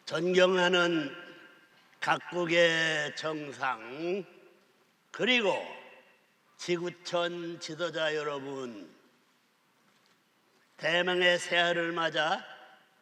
존경하는 각국의 정상, 그리고 지구촌 지도자 여러분, 대망의 새해를 맞아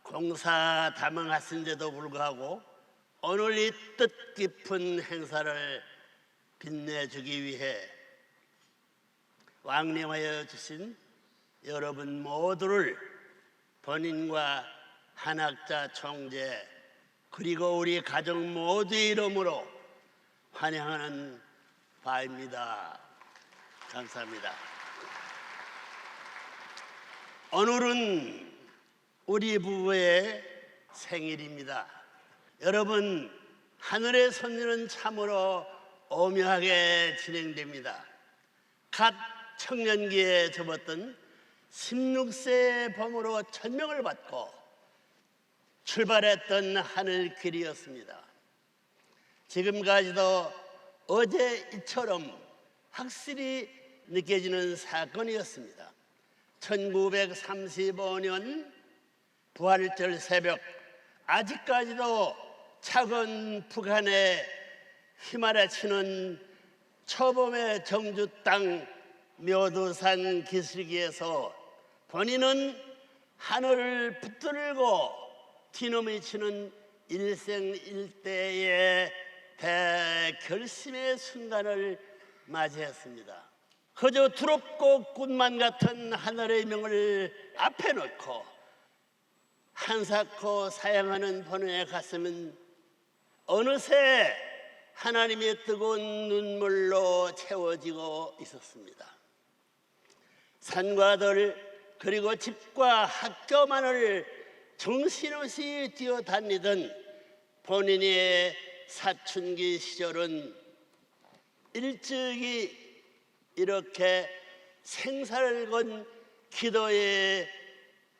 공사다망하신데도 불구하고 오늘 이 뜻깊은 행사를 빛내주기 위해 왕림하여 주신 여러분 모두를 본인과 한학자 총재 그리고 우리 가족 모두의 이름으로 환영하는 바입니다. 감사합니다. 오늘은 우리 부부의 생일입니다. 여러분, 하늘의 섭리는 참으로 오묘하게 진행됩니다. 갓 청년기에 접었던 16세의 봄으로 천명을 받고 출발했던 하늘길이었습니다. 지금까지도 어제 이처럼 확실히 느껴지는 사건이었습니다. 1935년 부활절 새벽, 아직까지도 차가운 북한에 휘말아치는 초봄의 정주 땅 묘두산 기슭에서 본인은 하늘을 붙들고 뒤넘이 치는 일생일대의 대결심의 순간을 맞이했습니다. 그저 두렵고 꿈만 같은 하늘의 명을 앞에 놓고 한사코 사양하는 본인의 가슴은 어느새 하나님의 뜨거운 눈물로 채워지고 있었습니다. 산과 들 그리고 집과 학교만을 정신없이 뛰어다니던 본인의 사춘기 시절은 일찍이 이렇게 생사를 건 기도의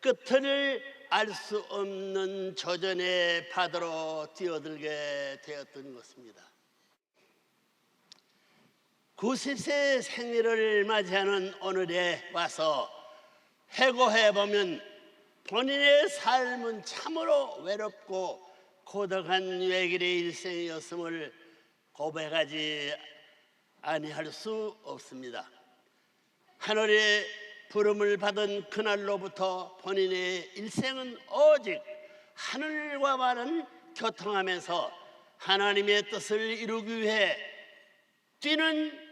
끝을 알 수 없는 조전의 바다로 뛰어들게 되었던 것입니다. 90세 생일을 맞이하는 오늘에 와서 해고해보면 본인의 삶은 참으로 외롭고 고독한 외길의 일생이었음을 고백하지 아니할 수 없습니다. 하늘의 부름을 받은 그날로부터 본인의 일생은 오직 하늘과만은 교통하면서 하나님의 뜻을 이루기 위해 뛰는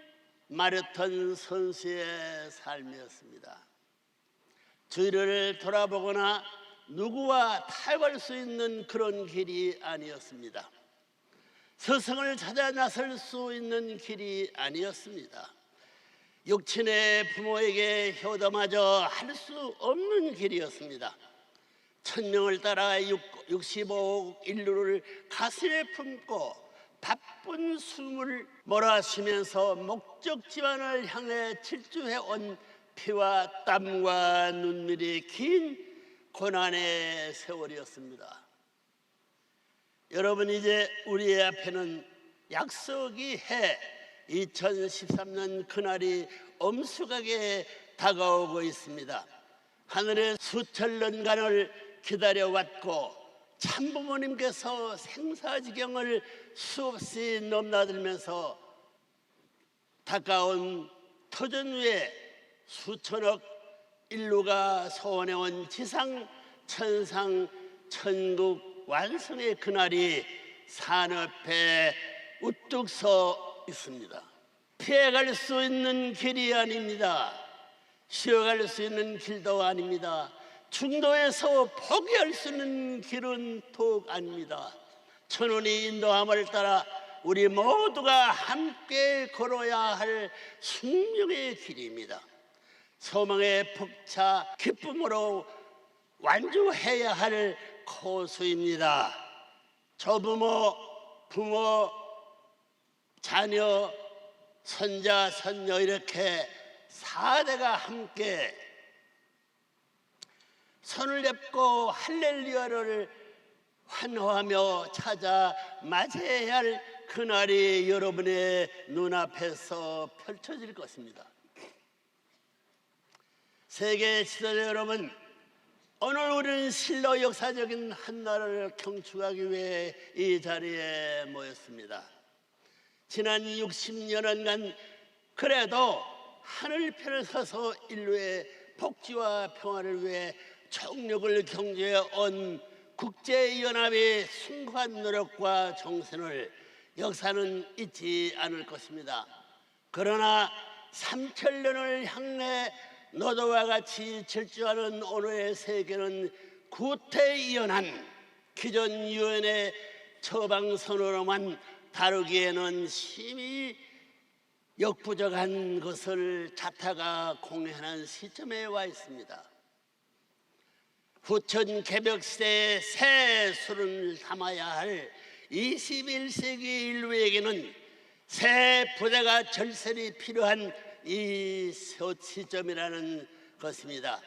마라톤 선수의 삶이었습니다. 주위를 돌아보거나 누구와 타협할 수 있는 그런 길이 아니었습니다. 스승을 찾아 나설 수 있는 길이 아니었습니다. 육친의 부모에게 효도마저 할 수 없는 길이었습니다. 천명을 따라 65억 인류를 가슴에 품고 바쁜 숨을 몰아쉬면서 목적 지반을 향해 질주해온 피와 땀과 눈물이 긴 고난의 세월이었습니다. 여러분, 이제 우리 앞에는 약속이 해 2013년 그날이 엄숙하게 다가오고 있습니다. 하늘의 수천 년간을 기다려왔고 참부모님께서 생사지경을 수없이 넘나들면서 다가온 터전 위에 수천억 인류가 소원해온 지상 천상 천국 완성의 그날이 산업에 우뚝 서 있습니다. 피해갈 수 있는 길이 아닙니다. 쉬어갈 수 있는 길도 아닙니다. 중도에서 포기할 수 있는 길은 더욱 아닙니다. 천운이 인도함을 따라 우리 모두가 함께 걸어야 할 숙명의 길입니다. 소망의 벅차 기쁨으로 완주해야 할 코스입니다. 조부모, 부모, 자녀, 손자, 손녀 이렇게 4대가 함께 손을 잡고 할렐루야를 환호하며 찾아 맞이해야 할 그날이 여러분의 눈앞에서 펼쳐질 것입니다. 세계 지도자 여러분, 오늘 우리는 실로 역사적인 한나라를 경축하기 위해 이 자리에 모였습니다. 지난 60년간 그래도 하늘편에 서서 인류의 복지와 평화를 위해 총력을 경주해 온 국제연합의 숭고한 노력과 정신을 역사는 잊지 않을 것입니다. 그러나 3천년을 향해 노도와 같이 질주하는 오늘의 세계는 구태연한 기존 유엔의 처방선으로만 다루기에는 심히 역부족한 것을 자타가 공연하는 시점에 와 있습니다. 후천 개벽 시대의 새 술을 담아야 할 21세기 인류에게는 새 부대가 절실히 필요한 이 시점이라는 것입니다.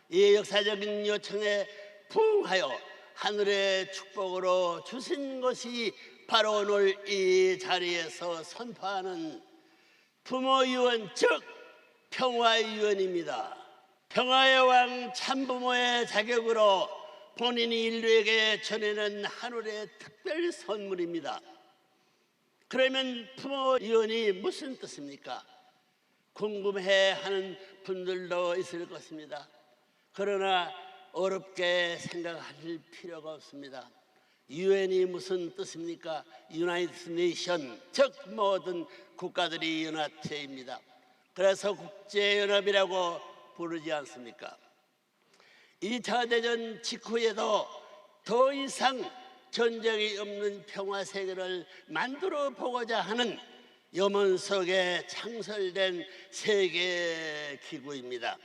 이 역사적인 요청에 부응하여 하늘의 축복으로 주신 것이 바로 오늘 이 자리에서 선포하는 부모유언, 즉 평화유언입니다. 평화의 왕 참부모의 자격으로 본인이 인류에게 전해낸 하늘의 특별 선물입니다. 그러면 부모유언이 무슨 뜻입니까? 궁금해하는 분들도 있을 것입니다. 그러나 어렵게 생각할 필요가 없습니다. 유엔이 무슨 뜻입니까? 유나이티드 네이션, 즉 모든 국가들이 연합체입니다. 그래서 국제연합이라고 부르지 않습니까? 2차 대전 직후에도 더 이상 전쟁이 없는 평화세계를 만들어 보고자 하는 염원 속에 창설된 세계기구입니다.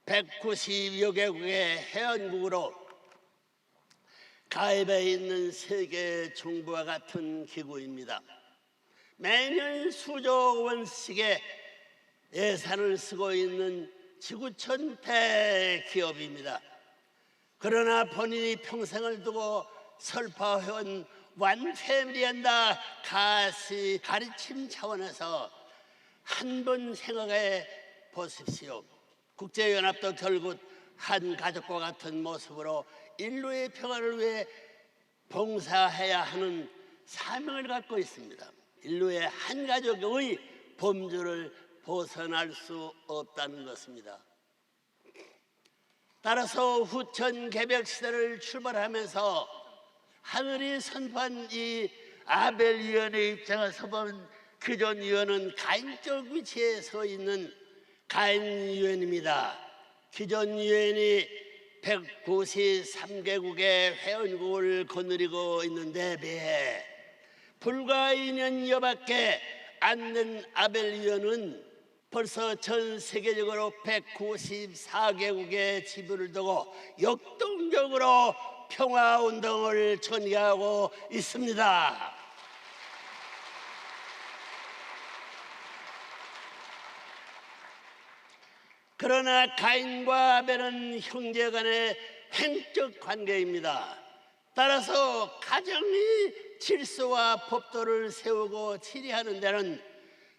190여 개국의 회원국으로 가입해 있는 세계 정부와 같은 기구입니다. 매년 수조 원씩의 예산을 쓰고 있는 지구촌 대기업입니다. 그러나 본인이 평생을 두고 설파해온 완패미리한다 가르침 차원에서 한 번 생각해 보십시오. 국제연합도 결국 한 가족과 같은 모습으로 인류의 평화를 위해 봉사해야 하는 사명을 갖고 있습니다. 인류의 한 가족의 범주를 벗어날 수 없다는 것입니다. 따라서 후천 개벽 시대를 출발하면서 하늘이 선포한 이 아벨 유언의 입장에서 본 기존 유언은 가인적 위치에 서 있는 가인 유언입니다. 기존 유언이 193개국의 회원국을 거느리고 있는데 비해 불과 2년여밖에 안 된 아벨 유언은 벌써 전 세계적으로 194개국의 지분을 두고 역동적으로 평화운동을 전개하고 있습니다. 그러나 가인과 아벨은 형제간의 행적 관계입니다. 따라서 가정의 질서와 법도를 세우고 치리하는 데는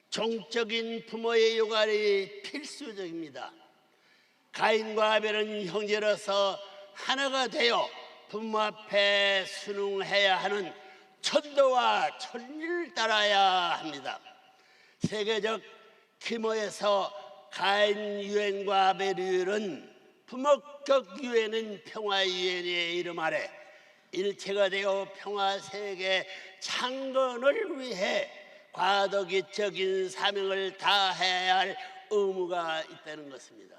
종적인 부모의 역할이 필수적입니다. 가인과 아벨은 형제로서 하나가 되어 부모 앞에 순응해야 하는 천도와 천리를 따라야 합니다. 세계적 규모에서 가인 유엔과 아벨 유엔은 부목적 유엔은 평화 유엔의 이름 아래 일체가 되어 평화 세계 창건을 위해 과도기적인 사명을 다해야 할 의무가 있다는 것입니다.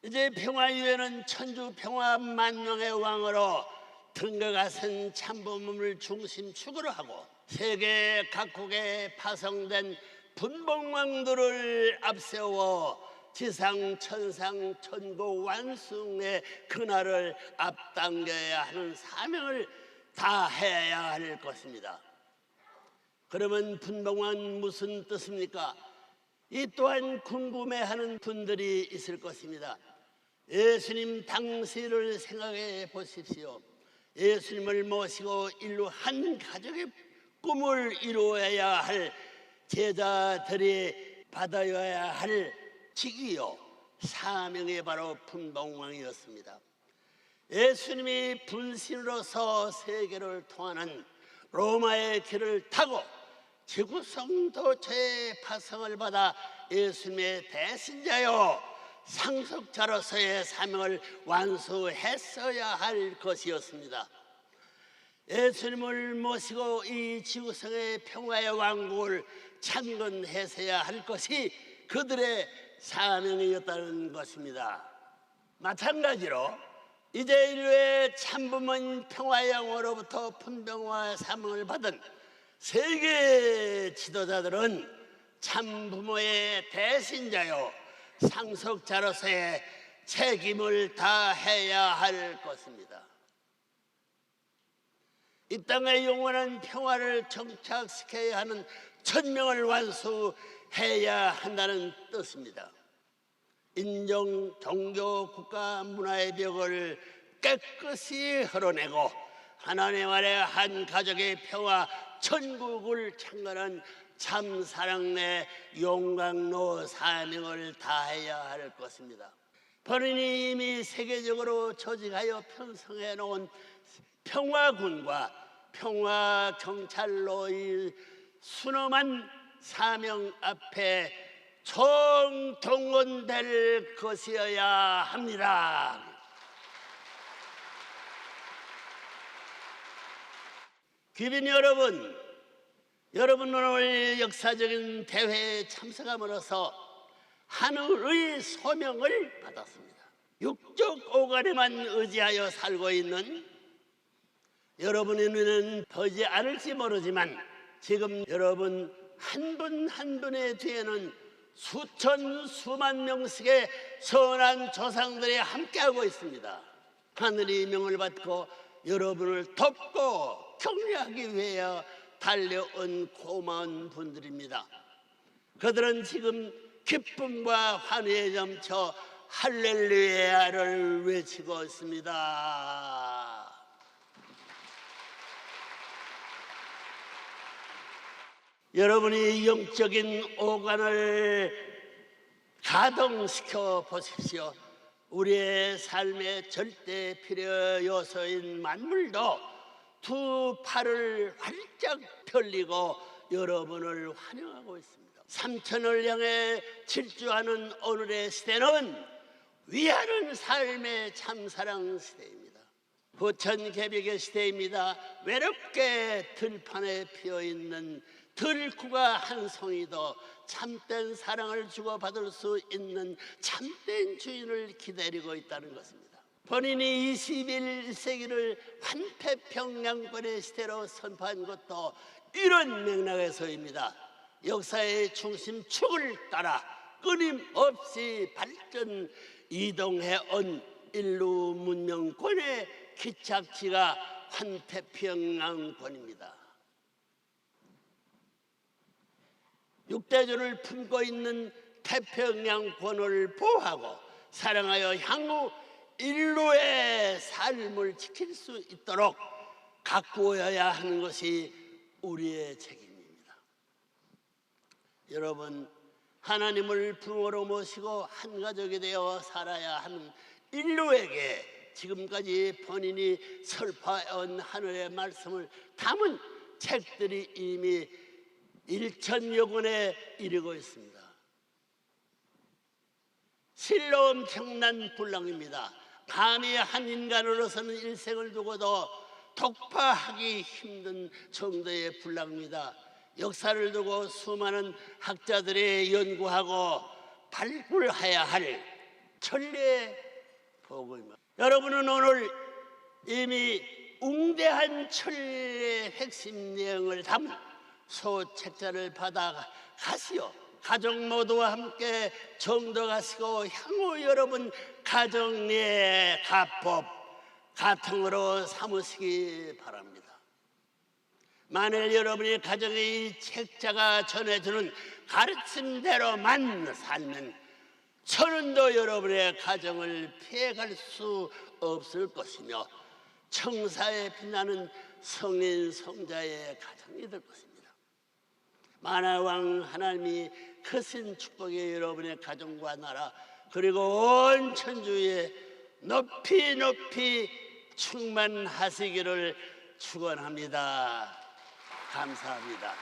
이제 평화유엔은 천주 평화 만명의 왕으로 등과 같은 참부모를 중심축으로 하고 세계 각국에 파송된 분봉왕들을 앞세워 지상 천상 천고 완숭의 그날을 앞당겨야 하는 사명을 다해야 할 것입니다. 그러면 분봉왕 무슨 뜻입니까? 이 또한 궁금해하는 분들이 있을 것입니다. 예수님 당시를 생각해 보십시오. 예수님을 모시고 인류 한 가족의 꿈을 이루어야 할 제자들이 받아야 할 직위요 사명이 바로 분봉왕이었습니다. 예수님이 분신으로서 세계를 통하는 로마의 길을 타고 지구성 도처의 파송을 받아 예수님의 대신자요 상속자로서의 사명을 완수했어야 할 것이었습니다. 예수님을 모시고 이 지구성의 평화의 왕국을 창건했어야 할 것이 그들의 사명이었다는 것입니다. 마찬가지로 이제 인류의 참부모인 평화의 영으로부터 분병과 사명을 받은 세계 지도자들은 참부모의 대신자요 상속자로서의 책임을 다해야 할 것입니다. 이 땅의 영원한 평화를 정착시켜야 하는 천명을 완수해야 한다는 뜻입니다. 인종, 종교, 국가, 문화의 벽을 깨끗이 헐어내고 하나님 아래 한 가족의 평화, 천국을 창건한 참사랑의 용광로 사명을 다해야 할 것입니다. 본인이 이미 세계적으로 조직하여 편성해 놓은 평화군과 평화경찰로 이 순엄한 사명 앞에 총동원될 것이어야 합니다. 귀빈 여러분, 여러분은 오늘 역사적인 대회에 참석함으로써 하늘의 소명을 받았습니다. 육적 오간에만 의지하여 살고 있는 여러분의 눈에는 보이지 않을지 모르지만 지금 여러분 한 분 한 분의 뒤에는 수천 수만 명씩의 선한 조상들이 함께하고 있습니다. 하늘의 명을 받고 여러분을 돕고 격려하기 위해 달려온 고마운 분들입니다. 그들은 지금 기쁨과 환희에 넘쳐 할렐루야를 외치고 있습니다. 여러분이 영적인 오간을 가동시켜 보십시오. 우리의 삶의 절대 필요 요소인 만물도 두 팔을 활짝 펼리고 여러분을 환영하고 있습니다. 삼천을 향해 질주하는 오늘의 시대는 위하는 삶의 참사랑 시대입니다. 부천개벽의 시대입니다. 외롭게 들판에 피어있는 들국화 한 송이도 참된 사랑을 주고받을 수 있는 참된 주인을 기다리고 있다는 것입니다. 본인이 21세기를 환태평양권의 시대로 선포한 것도 이런 맥락에서입니다. 역사의 중심축을 따라 끊임없이 발전 이동해온 인류 문명권의 기착지가 환태평양권입니다. 육대주를 품고 있는 태평양권을 보호하고 사랑하여 향후 인류의 삶을 지킬 수 있도록 가꾸어야 하는 것이 우리의 책임입니다. 여러분, 하나님을 부모로 모시고 한 가족이 되어 살아야 하는 인류에게 지금까지 본인이 설파해온 하늘의 말씀을 담은 책들이 이미 1천여 권에 이르고 있습니다. 실로 엄청난 분량입니다. 감히 한 인간으로서는 일생을 두고도 독파하기 힘든 정도의 분량입니다. 역사를 두고 수많은 학자들이 연구하고 발굴해야 할 천리의 보고입니다. 여러분은 오늘 이미 웅대한 천리의 핵심 내용을 담은 소책자를 받아 가시오. 가족 모두와 함께 정독하시고 향후 여러분 가정 내의 가법 가통으로 삼으시기 바랍니다. 만일 여러분의 가정에 이 책자가 전해주는 가르침대로만 살면 천운도 여러분의 가정을 피해갈 수 없을 것이며 청사에 빛나는 성인 성자의 가정이 될 것입니다. 만화왕 하나님이 크신 축복의 여러분의 가정과 나라 그리고 온 천주에 높이 높이 충만하시기를 축원합니다. 감사합니다.